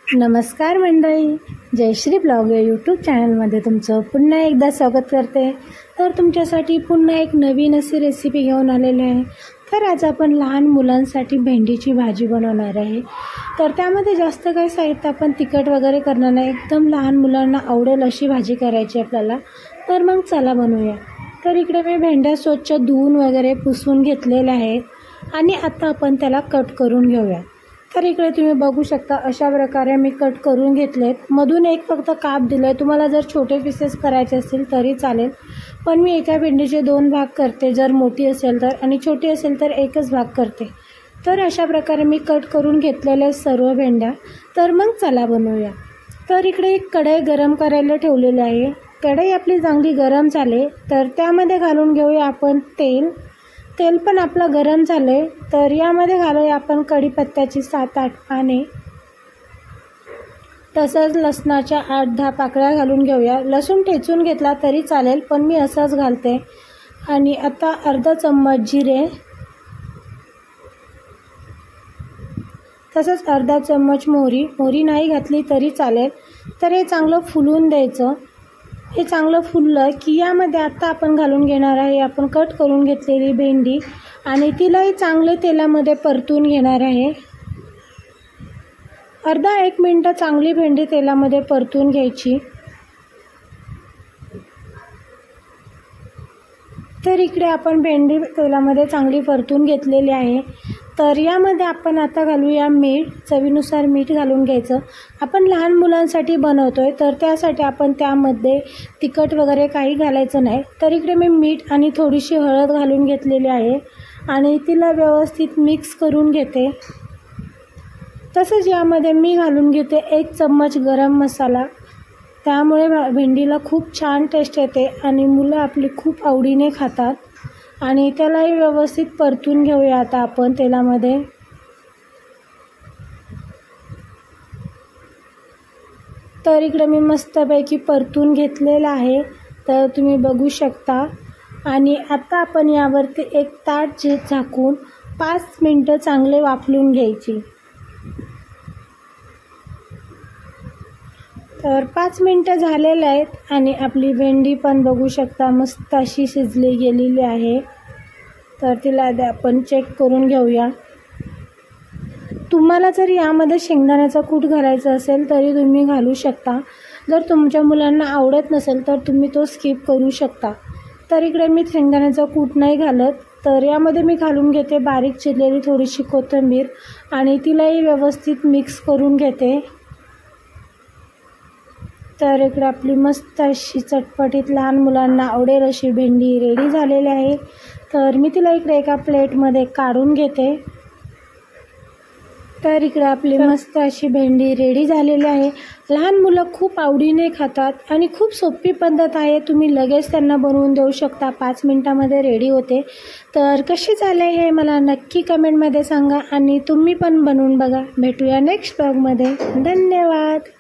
नमस्कार मंडळी, जयश्री ब्लॉग या यूट्यूब चॅनलमध्ये तुमचं पुन्हा एकदा स्वागत करते। तर तुमच्यासाठी पुन्हा एक नवीन अशी रेसिपी घेऊन आलेली आहे। तर आज आपण लहान मुलांसाठी भेंडीची भाजी बनवणार आहे। तर त्यामध्ये जास्त काही साहित्य आपण तिखट वगैरे करणार नाही, एकदम लहान मुलांना आवडेल अशी भाजी करायची आपल्याला। तर मग चला बनवूया। तर इकडे मी भेंड्या स्वच्छ धुवून वगैरे पुसून घेतलेल्या आहेत आणि आता आपण त्याला कट करून घेऊया। तर इकडे तुम्ही बघू शकता अशा प्रकारे मी कट करून घेतलेत। मधून एक फक्त काप दिले, तुम्हाला जर छोटे पीसेस करायचे असतील तरी चालेल, पण मी एका भेंडीचे 2 भाग करते, जर मोठी असेल तर, आणि छोटी असेल तर एकच भाग करते। तर अशा प्रकारे मी कट करून घेतलेले सर्व भेंड्या। तर मग चला बनवूया। तर इकडे एक कढई गरम करायला ठेवलेली आहे। कढई आपली चांगली गरम झाले तर त्यामध्ये घालून घेऊया आपण तेल। तेल पण आपलं गरम झाले तर यामध्ये घालूया आपण कढीपत्त्याची 7-8 पाने, तसंच लसणाच्या 8-10 पाकळ्या घालून घेऊया। लसूण ठेचून घेतला तरी चालेल, पण मी असंच घालते। आणि आता अर्धा चम्मच जिरे, तसंच अर्धा चम्मच मोहरी नाही घातली तरी चालेल। तर हे चांगलं फुलून द्यायचं। हे चांगलं फुललं की यामध्ये आता आपण घालून घेणार आहे आपण कट करून घेतलेली भेंडी, आणि तिलाही चांगले तेलामध्ये परतून घेणार आहे। अर्धा 1 मिनिट चांगली भेंडी तेलामध्ये परतून घ्यायची। तर इकडे आपण भेंडी तेलामध्ये चांगली परतून घेतलेली आहे। तर यामध्ये आपण आता घालूया मीठ, चवीनुसार मीठ घालून घ्यायचं। आपण लहान मुलांसाठी बनवतोय तर त्यासाठी आपण त्यामध्ये तिखट वगैरे काही घालायचं नाही। तर इकडे मी मीठ आणि थोडीशी हळद घालून घेतलेली आहे आणि तिला व्यवस्थित मिक्स करून घेते। तसंच यामध्ये मी घालून घेते 1 चम्मच गरम मसाला, त्यामुळे भेंडीला खूप छान टेस्ट येते आणि मुलं आपली खूप आवडीने खातात। आणि त्यालाही व्यवस्थित परतून घेऊया आता आपण तेलामध्ये। तर इकडे मी मस्तपैकी परतून घेतलेलं आहे, तर तुम्ही बघू शकता। आणि आता आपण यावरती एक ताट झाकून 5 मिनिटं चांगले वाफलून घ्यायची। तर 5 मिनिटं झालेले आहेत आणि आपली भेंडी पण बघू शकता मस्त अशी शिजली गेलेली आहे। तर तिला आपण चेक करून घेऊया। तुम्हाला जर यामध्ये शेंगदाण्याचा कूट घालायचा असेल तरी तुम्ही घालू शकता, जर तुमच्या मुलांना आवडत नसेल तर तुम्ही तो स्किप करू शकता। तर इकडे मी शेंगदाण्याचा कूट नाही घालत, तर यामध्ये मी घालून घेते बारीक चिरलेली थोडीशी कोथिंबीर आणि तिलाही व्यवस्थित मिक्स करून घेते। तर इकडे आपली मस्त अशी चटपटीत लहान मुलांना आवडेल अशी भेंडी रेडी झालेली आहे। तर मी तिला इकडे एका प्लेटमध्ये काढून घेते। तर इकडे आपली मस्त अशी भेंडी रेडी झालेली आहे। लहान मुलं खूप आवडीने खातात आणि खूप सोपी पद्धत आहे, तुम्ही लगेच त्यांना बनवून देऊ शकता, 5 मिनिटामध्ये रेडी होते। तर कशी झाले हे मला नक्की कमेंटमध्ये सांगा आणि तुम्ही पण बनवून बघा। भेटूया नेक्स्ट ब्लॉगमध्ये। धन्यवाद।